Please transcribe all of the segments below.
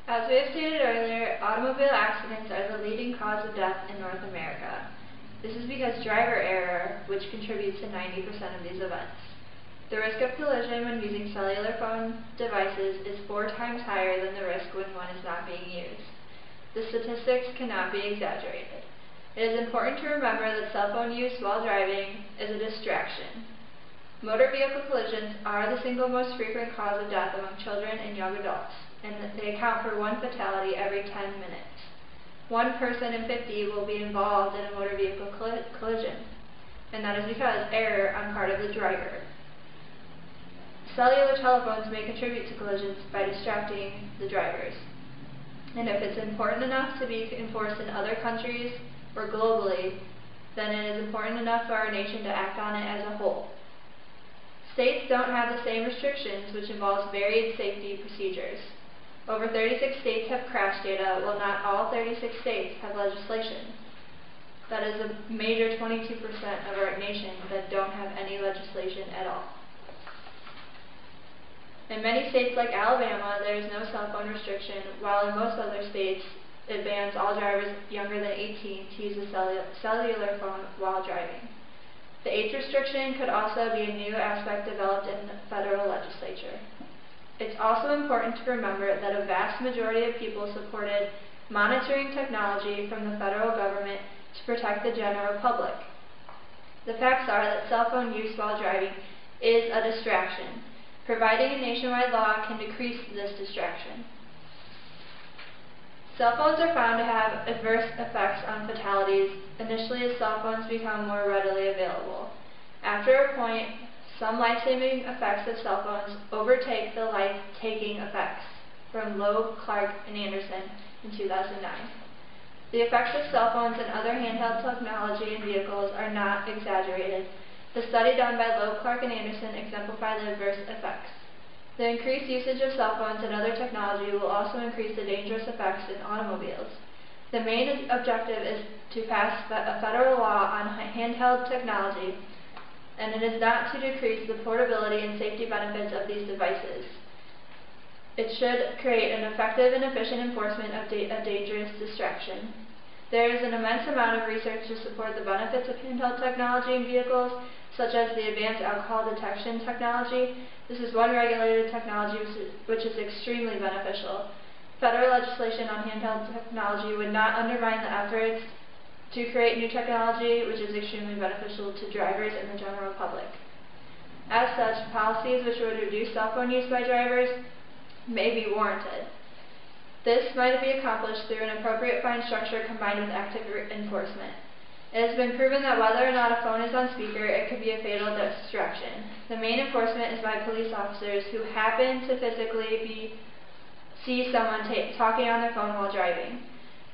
As we have stated earlier, automobile accidents are the leading cause of death in North America. This is because driver error, which contributes to 90% of these events. The risk of collision when using cellular phone devices is 4 times higher than the risk when one is not being used. The statistics cannot be exaggerated. It is important to remember that cell phone use while driving is a distraction. Motor vehicle collisions are the single most frequent cause of death among children and young adults, and that they account for 1 fatality every 10 minutes. 1 person in 50 will be involved in a motor vehicle collision, and that is because error on part of the driver. Cellular telephones may contribute to collisions by distracting the drivers. And if it's important enough to be enforced in other countries or globally, then it is important enough for our nation to act on it as a whole. States don't have the same restrictions, which involves varied safety procedures. Over 36 states have crash data, while not all 36 states have legislation. That is a major 22% of our nation that don't have any legislation at all. In many states like Alabama, there is no cell phone restriction, while in most other states, it bans all drivers younger than 18 to use a cellular phone while driving. The age restriction could also be a new aspect developed in the federal legislature. It's also important to remember that a vast majority of people supported monitoring technology from the federal government to protect the general public. The facts are that cell phone use while driving is a distraction. Providing a nationwide law can decrease this distraction. Cell phones are found to have adverse effects on fatalities initially as cell phones become more readily available. After a point, some life-saving effects of cell phones overtake the life-taking effects, from Loeb, Clark, and Anderson in 2009. The effects of cell phones and other handheld technology in vehicles are not exaggerated. The study done by Loeb, Clark, and Anderson exemplify the adverse effects. The increased usage of cell phones and other technology will also increase the dangerous effects in automobiles. The main objective is to pass a federal law on handheld technology, and it is not to decrease the portability and safety benefits of these devices. It should create an effective and efficient enforcement of a dangerous distraction. There is an immense amount of research to support the benefits of handheld technology in vehicles, such as the advanced alcohol detection technology. This is one regulated technology which is extremely beneficial. Federal legislation on handheld technology would not undermine the efforts to create new technology which is extremely beneficial to drivers and the general public. As such, policies which would reduce cell phone use by drivers may be warranted. This might be accomplished through an appropriate fine structure combined with active enforcement. It has been proven that whether or not a phone is on speaker, it could be a fatal distraction. The main enforcement is by police officers who happen to physically see someone talking on their phone while driving.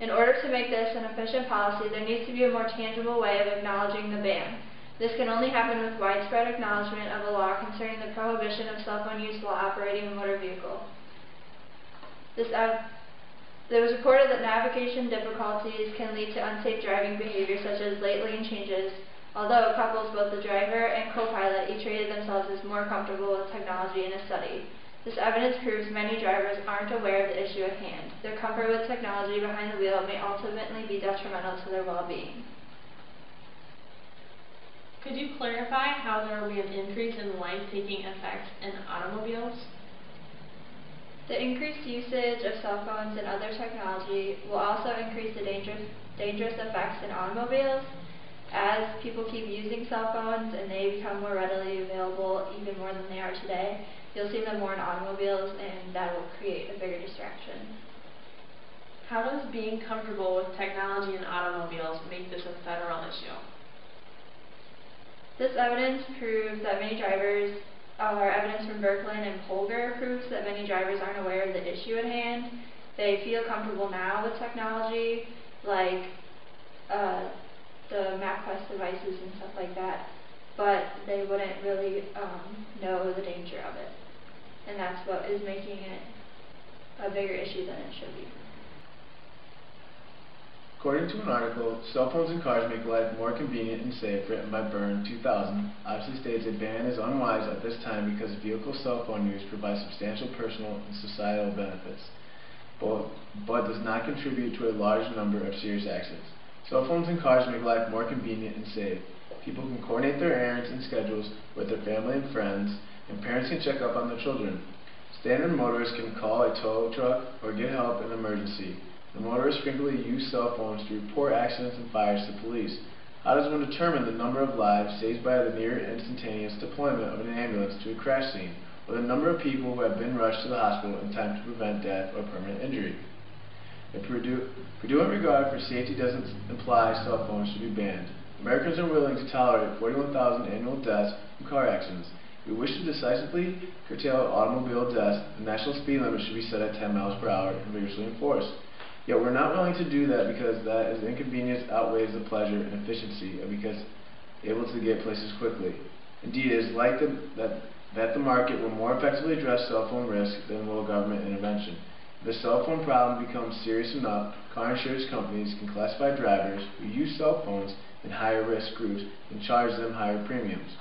In order to make this an efficient policy, there needs to be a more tangible way of acknowledging the ban. This can only happen with widespread acknowledgement of a law concerning the prohibition of cell phone use while operating a motor vehicle. It was reported that navigation difficulties can lead to unsafe driving behavior such as late lane changes, although couples, both the driver and co-pilot, each rated themselves as more comfortable with technology in a study. This evidence proves many drivers aren't aware of the issue at hand. Their comfort with technology behind the wheel may ultimately be detrimental to their well-being. Could you clarify how there will be an increase in life-taking effects in automobiles? The increased usage of cell phones and other technology will also increase the dangerous effects in automobiles. As people keep using cell phones and they become more readily available, even more than they are today, you'll see them more in automobiles, and that will create a bigger distraction. How does being comfortable with technology in automobiles make this a federal issue? This evidence proves that many drivers Our evidence from Berkeley and Polgar proves that many drivers aren't aware of the issue at hand. They feel comfortable now with technology, like the MapQuest devices and stuff like that, but they wouldn't really know the danger of it. And that's what is making it a bigger issue than it should be. According to an article, Cell Phones in Cars Make Life More Convenient and Safe, written by Byrne, 2000, obviously states a ban is unwise at this time because vehicle cell phone use provides substantial personal and societal benefits. but does not contribute to a large number of serious accidents. Cell phones in cars make life more convenient and safe. People can coordinate their errands and schedules with their family and friends, and parents can check up on their children. Standard motorists can call a tow truck or get help in an emergency. The motorists frequently use cell phones to report accidents and fires to police. How does one determine the number of lives saved by the near instantaneous deployment of an ambulance to a crash scene, or the number of people who have been rushed to the hospital in time to prevent death or permanent injury? If predominant regard for safety doesn't imply cell phones should be banned. Americans are willing to tolerate 41,000 annual deaths from car accidents. If we wish to decisively curtail automobile deaths, the national speed limit should be set at 10 miles per hour and vigorously enforced. Yet we're not willing to do that because that is inconvenience outweighs the pleasure and efficiency of because able to get places quickly. Indeed, it is likely that the market will more effectively address cell phone risk than will government intervention. If the cell phone problem becomes serious enough, car insurance companies can classify drivers who use cell phones in higher risk groups and charge them higher premiums.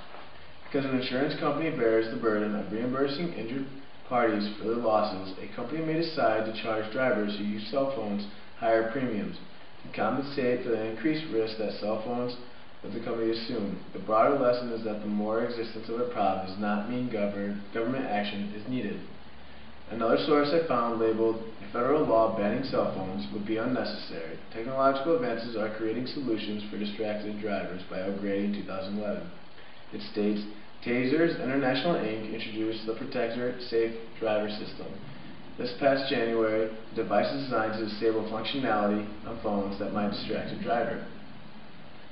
Because an insurance company bears the burden of reimbursing injured parties for their losses, a company may decide to charge drivers who use cell phones higher premiums to compensate for the increased risk that cell phones that the company assume. The broader lesson is that the more existence of a problem does not mean government action is needed. Another source I found labeled, "A federal law banning cell phones would be unnecessary. Technological advances are creating solutions for distracted drivers" by O'Grady, 2011. It states, Tasers International Inc. introduced the Protector Safe Driver System. This past January, the device is designed to disable functionality on phones that might distract a driver.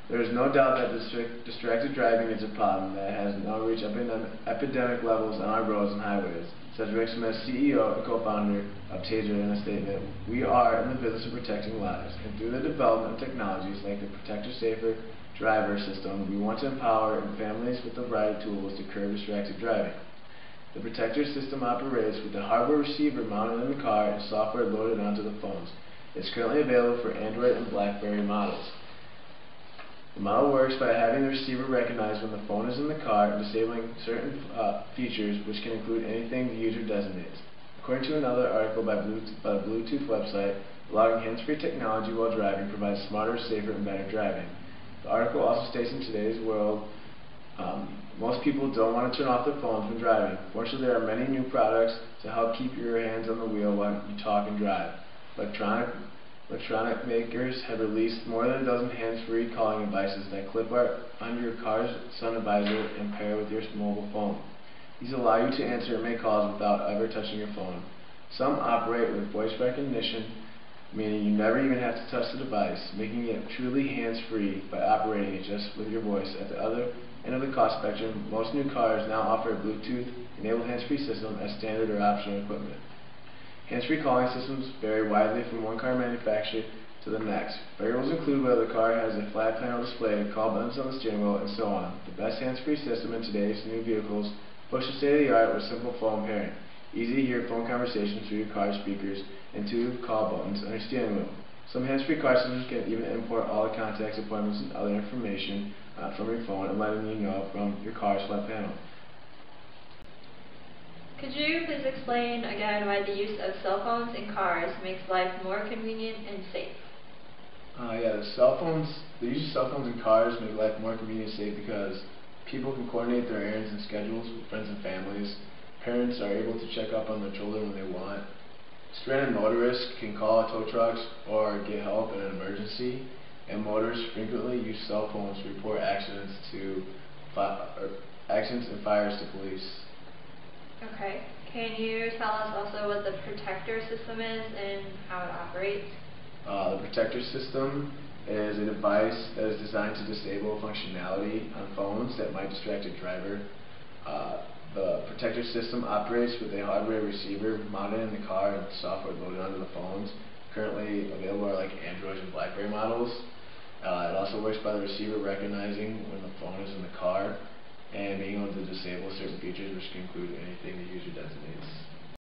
There is no doubt that distracted driving is a problem that has now reached epidemic levels on our roads and highways. Said Rick Smith, CEO and co-founder of Taser, in a statement, "We are in the business of protecting lives, and through the development of technologies like the Protector Safer Driver System, we want to empower families with the right tools to curb distracted driving." The Protector system operates with the hardware receiver mounted in the car and software loaded onto the phones. It's currently available for Android and BlackBerry models. The model works by having the receiver recognize when the phone is in the car and disabling certain features, which can include anything the user designates. According to another article by the Bluetooth website, allowing hands-free technology while driving provides smarter, safer, and better driving. The article also states in today's world, most people don't want to turn off their phones when driving. Fortunately, there are many new products to help keep your hands on the wheel while you talk and drive. Electronic makers have released more than a dozen hands-free calling devices that clip on your car's sun visor and pair with your mobile phone. These allow you to answer and make calls without ever touching your phone. Some operate with voice recognition, meaning you never even have to touch the device, making it truly hands-free by operating it just with your voice. At the other end of the cost spectrum, most new cars now offer a Bluetooth-enabled hands-free system as standard or optional equipment. Hands-free calling systems vary widely from one car manufacturer to the next. Variables include whether the car has a flat panel display, call buttons on the steering wheel, and so on. The best hands-free system in today's new vehicles push the state-of-the-art with simple phone pairing. Easy to hear phone conversations through your car speakers and two call buttons on your steering wheel. Some hands-free car systems can even import all the contacts, appointments, and other information from your phone and letting you know from your car's flat panel. Could you please explain again why the use of cell phones in cars makes life more convenient and safe? The use of cell phones in cars make life more convenient and safe because people can coordinate their errands and schedules with friends and families. Parents are able to check up on their children when they want. Stranded motorists can call tow trucks or get help in an emergency. And motorists frequently use cell phones to report accidents and fires to police. Okay. Can you tell us also what the Protector system is and how it operates? The Protector system is a device that is designed to disable functionality on phones that might distract a driver. The Protector system operates with a hardware receiver mounted in the car and software loaded onto the phones. Currently available are like Android and BlackBerry models. It also works by the receiver recognizing when the phone is in the car and being able to disable certain features, which can include anything the user designates.